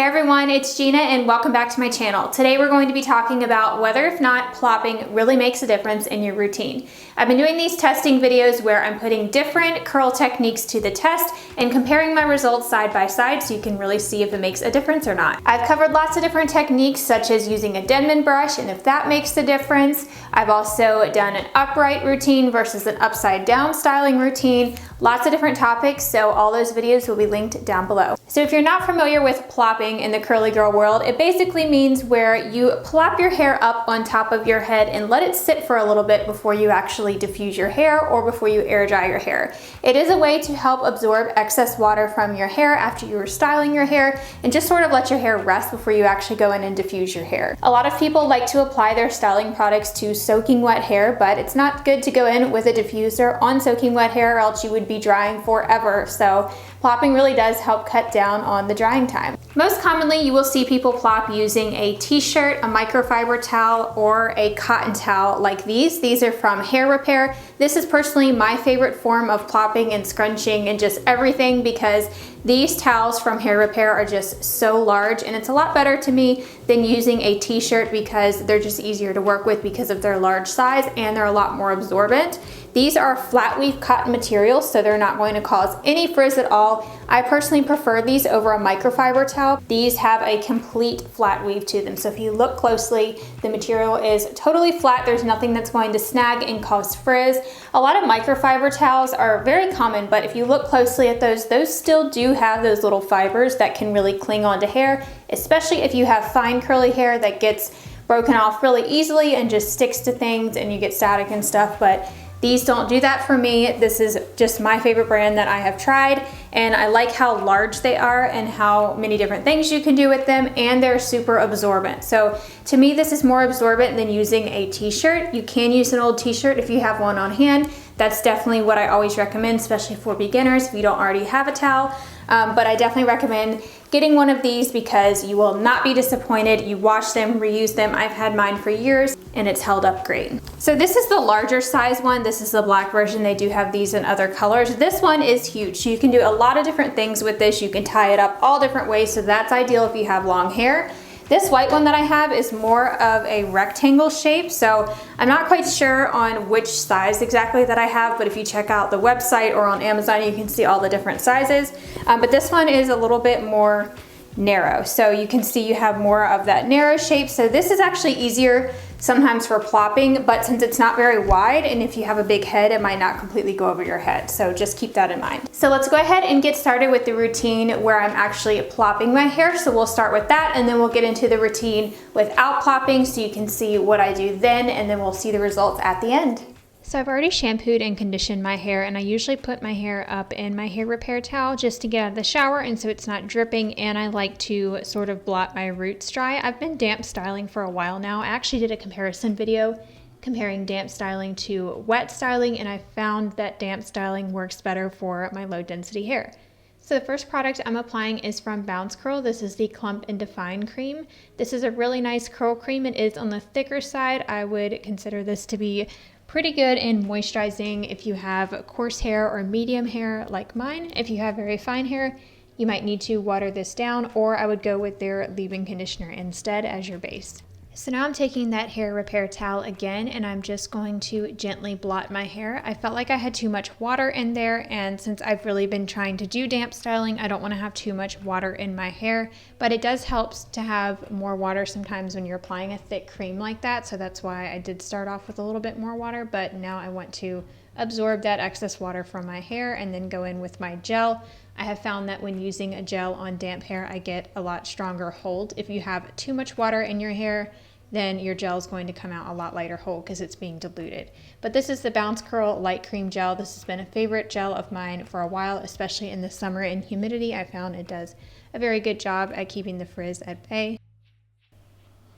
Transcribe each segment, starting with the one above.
Hey everyone, it's Gina and welcome back to my channel. Today we're going to be talking about whether or not plopping really makes a difference in your routine. I've been doing these testing videos where I'm putting different curl techniques to the test and comparing my results side by side so you can really see if it makes a difference or not. I've covered lots of different techniques such as using a Denman brush and if that makes a difference. I've also done an upright routine versus an upside down styling routine. Lots of different topics, so all those videos will be linked down below. So if you're not familiar with plopping in the curly girl world, it basically means where you plop your hair up on top of your head and let it sit for a little bit before you actually diffuse your hair or before you air dry your hair. It is a way to help absorb excess water from your hair after you were styling your hair and just sort of let your hair rest before you actually go in and diffuse your hair. A lot of people like to apply their styling products to soaking wet hair, but it's not good to go in with a diffuser on soaking wet hair or else you would be drying forever. So plopping really does help cut down on the drying time. Most commonly, you will see people plop using a t-shirt, a microfiber towel, or a cotton towel like these. These are from Hair Repair. This is personally my favorite form of plopping and scrunching and just everything because these towels from Hair Repair are just so large and it's a lot better to me than using a t-shirt because they're just easier to work with because of their large size and they're a lot more absorbent. These are flat weave cotton materials, so they're not going to cause any frizz at all. I personally prefer these over a microfiber towel. These have a complete flat weave to them. So if you look closely, the material is totally flat. There's nothing that's going to snag and cause frizz. A lot of microfiber towels are very common, but if you look closely at those still do have those little fibers that can really cling onto hair, especially if you have fine curly hair that gets broken off really easily and just sticks to things and you get static and stuff. But these don't do that for me. This is just my favorite brand that I have tried, and I like how large they are and how many different things you can do with them, and they're super absorbent. So to me, this is more absorbent than using a t-shirt. You can use an old t-shirt if you have one on hand. That's definitely what I always recommend, especially for beginners if you don't already have a towel. But I definitely recommend getting one of these because you will not be disappointed. You wash them, reuse them. I've had mine for years and it's held up great. So this is the larger size one. This is the black version. They do have these in other colors. This one is huge. So you can do a lot of different things with this. You can tie it up all different ways. So that's ideal if you have long hair. This white one that I have is more of a rectangle shape, so I'm not quite sure on which size exactly that I have, but if you check out the website or on Amazon, you can see all the different sizes. But this one is a little bit more narrow, so you can see you have more of that narrow shape. So this is actually easier sometimes for plopping, but since it's not very wide and if you have a big head, it might not completely go over your head. So just keep that in mind. So let's go ahead and get started with the routine where I'm actually plopping my hair. So we'll start with that and then we'll get into the routine without plopping so you can see what I do then and then we'll see the results at the end. So I've already shampooed and conditioned my hair and I usually put my hair up in my Hair Repair towel just to get out of the shower and so it's not dripping, and I like to sort of blot my roots dry. I've been damp styling for a while now. I actually did a comparison video comparing damp styling to wet styling and I found that damp styling works better for my low density hair. So the first product I'm applying is from Bounce Curl. This is the Clump and Define Cream. This is a really nice curl cream. It is on the thicker side. I would consider this to be pretty good in moisturizing if you have coarse hair or medium hair like mine. If you have very fine hair, you might need to water this down, or I would go with their leave-in conditioner instead as your base. So now I'm taking that Hair Repair towel again and I'm just going to gently blot my hair. I felt like I had too much water in there, and since I've really been trying to do damp styling, I don't want to have too much water in my hair, but it does help to have more water sometimes when you're applying a thick cream like that. So that's why I did start off with a little bit more water, but now I want to absorb that excess water from my hair and then go in with my gel. I have found that when using a gel on damp hair, I get a lot stronger hold. If you have too much water in your hair, then your gel is going to come out a lot lighter hold because it's being diluted. But this is the Bounce Curl Light Cream Gel. This has been a favorite gel of mine for a while, especially in the summer and humidity. I found it does a very good job at keeping the frizz at bay.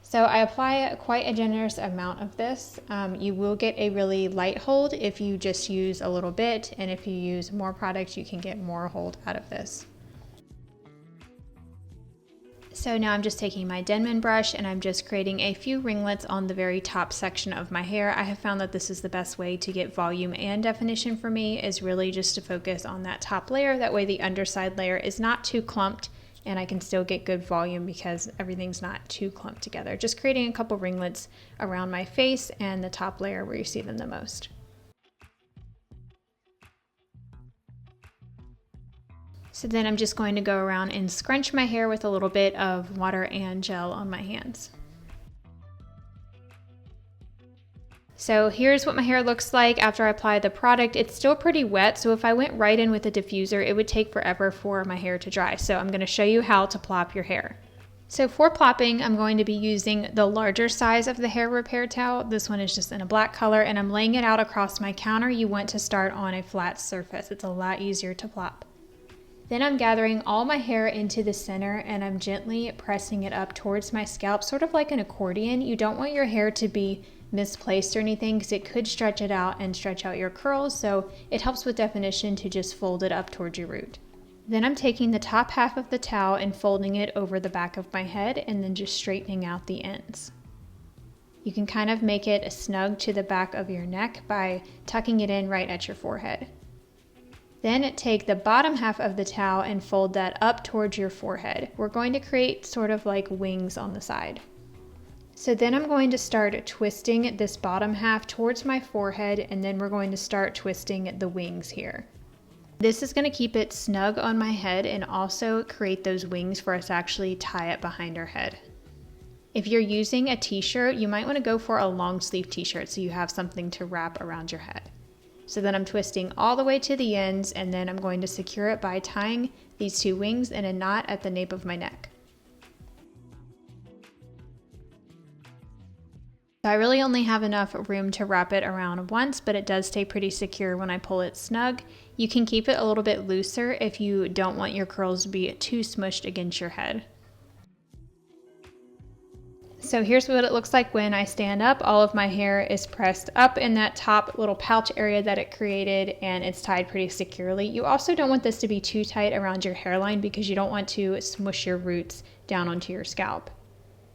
So I apply quite a generous amount of this. You will get a really light hold if you just use a little bit, and if you use more product, you can get more hold out of this. So now I'm just taking my Denman brush and I'm just creating a few ringlets on the very top section of my hair. I have found that this is the best way to get volume and definition for me, is really just to focus on that top layer. That way the underside layer is not too clumped and I can still get good volume because everything's not too clumped together. Just creating a couple ringlets around my face and the top layer where you see them the most. So then I'm just going to go around and scrunch my hair with a little bit of water and gel on my hands. So here's what my hair looks like after I apply the product. It's still pretty wet, so if I went right in with a diffuser, it would take forever for my hair to dry. So I'm going to show you how to plop your hair. So for plopping, I'm going to be using the larger size of the hair repair towel. This one is just in a black color, and I'm laying it out across my counter. You want to start on a flat surface. It's a lot easier to plop. Then I'm gathering all my hair into the center and I'm gently pressing it up towards my scalp, sort of like an accordion. You don't want your hair to be misplaced or anything because it could stretch it out and stretch out your curls, so it helps with definition to just fold it up towards your root. Then I'm taking the top half of the towel and folding it over the back of my head and then just straightening out the ends. You can kind of make it snug to the back of your neck by tucking it in right at your forehead. Then take the bottom half of the towel and fold that up towards your forehead. We're going to create sort of like wings on the side. So then I'm going to start twisting this bottom half towards my forehead, and then we're going to start twisting the wings here. This is going to keep it snug on my head and also create those wings for us to actually tie it behind our head. If you're using a t-shirt, you might want to go for a long sleeve t-shirt so you have something to wrap around your head. So then I'm twisting all the way to the ends, and then I'm going to secure it by tying these two wings in a knot at the nape of my neck. I really only have enough room to wrap it around once, but it does stay pretty secure when I pull it snug. You can keep it a little bit looser if you don't want your curls to be too smushed against your head. So here's what it looks like when I stand up. All of my hair is pressed up in that top little pouch area that it created, and it's tied pretty securely. You also don't want this to be too tight around your hairline because you don't want to smush your roots down onto your scalp.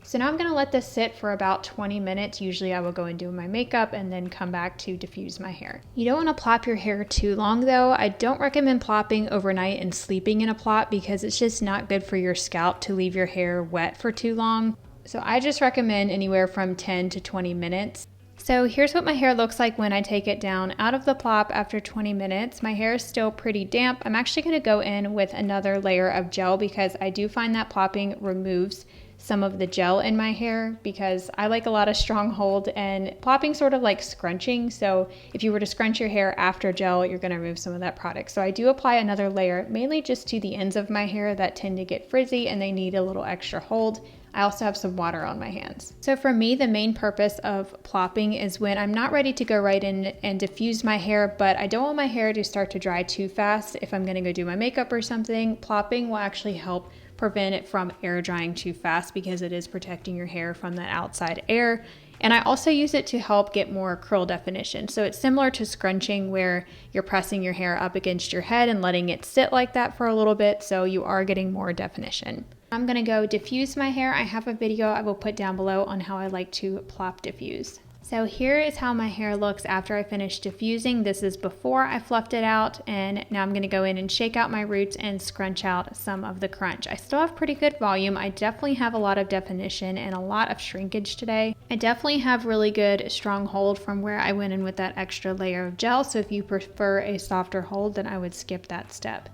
So now I'm going to let this sit for about 20 minutes. Usually I will go and do my makeup and then come back to diffuse my hair. You don't want to plop your hair too long though. I don't recommend plopping overnight and sleeping in a plop because it's just not good for your scalp to leave your hair wet for too long. So I just recommend anywhere from 10 to 20 minutes. So here's what my hair looks like when I take it down out of the plop after 20 minutes. My hair is still pretty damp. I'm actually going to go in with another layer of gel because I do find that plopping removes some of the gel in my hair because I like a lot of strong hold, and plopping sort of like scrunching. So if you were to scrunch your hair after gel, you're going to remove some of that product. So I do apply another layer, mainly just to the ends of my hair that tend to get frizzy and they need a little extra hold. I also have some water on my hands. So for me, the main purpose of plopping is when I'm not ready to go right in and diffuse my hair, but I don't want my hair to start to dry too fast. If I'm going to go do my makeup or something, plopping will actually help prevent it from air drying too fast because it is protecting your hair from that outside air. And I also use it to help get more curl definition. So it's similar to scrunching where you're pressing your hair up against your head and letting it sit like that for a little bit, so you are getting more definition. I'm gonna go diffuse my hair. I have a video I will put down below on how I like to plop diffuse. So here is how my hair looks after I finish diffusing. This is before I fluffed it out, and now I'm gonna go in and shake out my roots and scrunch out some of the crunch. I still have pretty good volume. I definitely have a lot of definition and a lot of shrinkage today. I definitely have really good strong hold from where I went in with that extra layer of gel. So if you prefer a softer hold, then I would skip that step.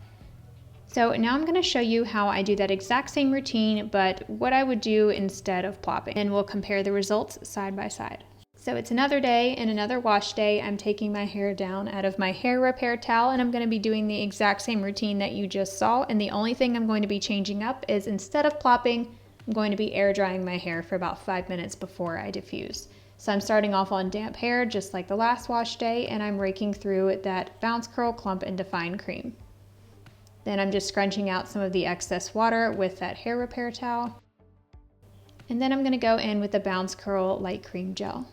So now I'm going to show you how I do that exact same routine, but what I would do instead of plopping, and we'll compare the results side by side. So it's another day and another wash day. I'm taking my hair down out of my hair repair towel, and I'm going to be doing the exact same routine that you just saw. And the only thing I'm going to be changing up is instead of plopping, I'm going to be air drying my hair for about 5 minutes before I diffuse. So I'm starting off on damp hair, just like the last wash day, and I'm raking through that Bounce Curl Clump and Define Cream. Then I'm just scrunching out some of the excess water with that hair repair towel. And then I'm going to go in with the Bounce Curl Light Cream Gel.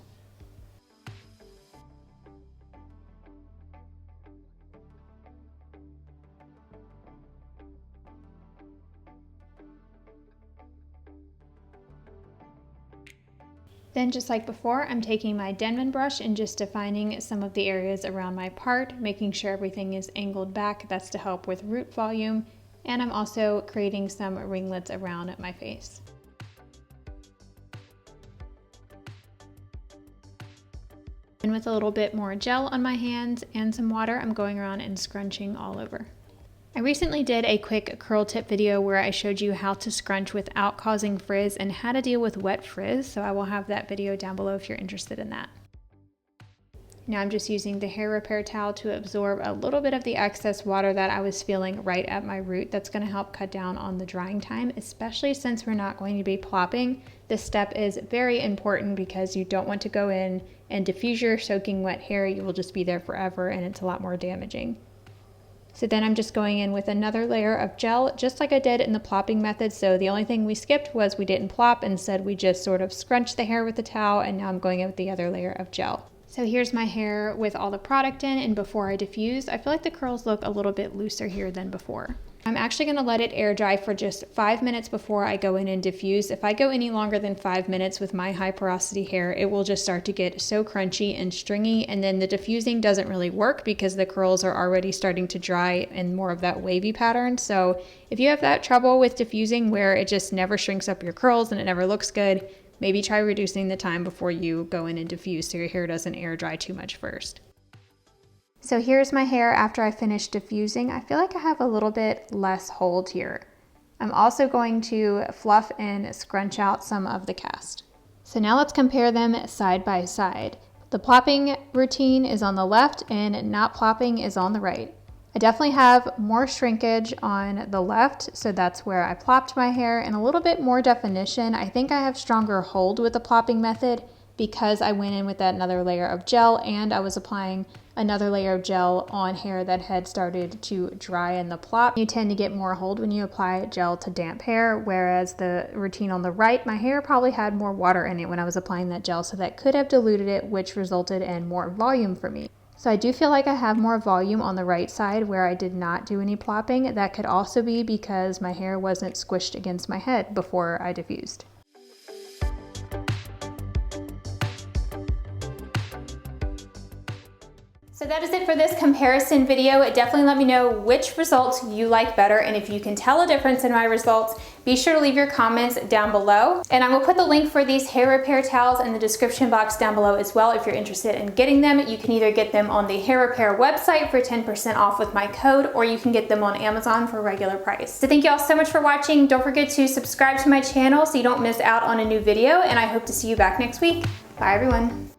Then just like before, I'm taking my Denman brush and just defining some of the areas around my part, making sure everything is angled back. That's to help with root volume. And I'm also creating some ringlets around my face. And with a little bit more gel on my hands and some water, I'm going around and scrunching all over. I recently did a quick curl tip video where I showed you how to scrunch without causing frizz and how to deal with wet frizz, so I will have that video down below if you're interested in that. Now I'm just using the hair repair towel to absorb a little bit of the excess water that I was feeling right at my root. That's going to help cut down on the drying time, especially since we're not going to be plopping. This step is very important because you don't want to go in and diffuse your soaking wet hair. You will just be there forever and it's a lot more damaging. So then I'm just going in with another layer of gel, just like I did in the plopping method. So the only thing we skipped was we didn't plop. Instead, we just sort of scrunched the hair with the towel, and now I'm going in with the other layer of gel. So here's my hair with all the product in, and before I diffuse, I feel like the curls look a little bit looser here than before. I'm actually going to let it air dry for just 5 minutes before I go in and diffuse. If I go any longer than 5 minutes with my high porosity hair, it will just start to get so crunchy and stringy, and then the diffusing doesn't really work because the curls are already starting to dry in more of that wavy pattern. So if you have that trouble with diffusing where it just never shrinks up your curls and it never looks good, maybe try reducing the time before you go in and diffuse so your hair doesn't air dry too much first. So here's my hair after I finished diffusing. I feel like I have a little bit less hold here. I'm also going to fluff and scrunch out some of the cast. So now let's compare them side by side. The plopping routine is on the left and not plopping is on the right. I definitely have more shrinkage on the left, so that's where I plopped my hair, and a little bit more definition. I think I have stronger hold with the plopping method because I went in with that another layer of gel and I was applying another layer of gel on hair that had started to dry in the plop. You tend to get more hold when you apply gel to damp hair, whereas the routine on the right, my hair probably had more water in it when I was applying that gel, so that could have diluted it, which resulted in more volume for me. So I do feel like I have more volume on the right side where I did not do any plopping. That could also be because my hair wasn't squished against my head before I diffused. So that is it for this comparison video. Definitely let me know which results you like better, and if you can tell a difference in my results, be sure to leave your comments down below. And I will put the link for these hair repair towels in the description box down below as well if you're interested in getting them. You can either get them on the hair repair website for 10% off with my code, or you can get them on Amazon for regular price. So thank you all so much for watching. Don't forget to subscribe to my channel so you don't miss out on a new video, and I hope to see you back next week. Bye everyone.